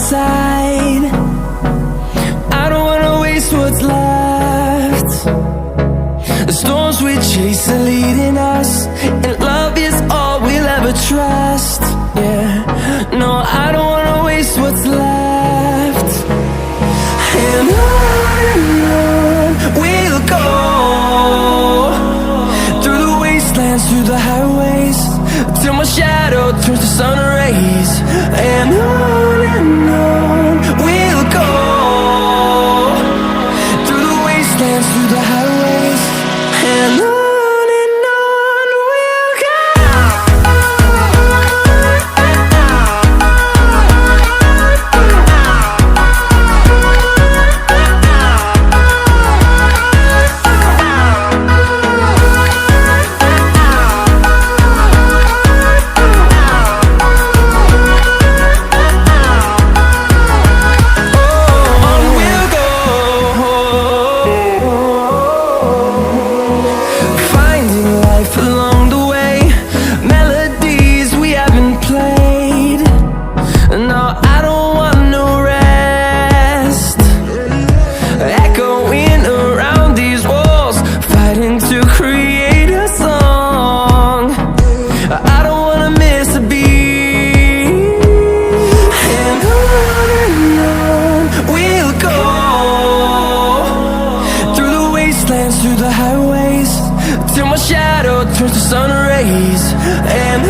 side. I don't wanna waste what's left. The storms we chase are leading us, and love is all we'll ever trust. Yeah, no, I don't wanna waste what's left. And on we'll go, through the wastelands, through the highways, till my shadow turns to sun rays. And on we'll go, through the wastelands, through the highways, and on we'll go. Through the highways, till my shadow turns to sun rays. And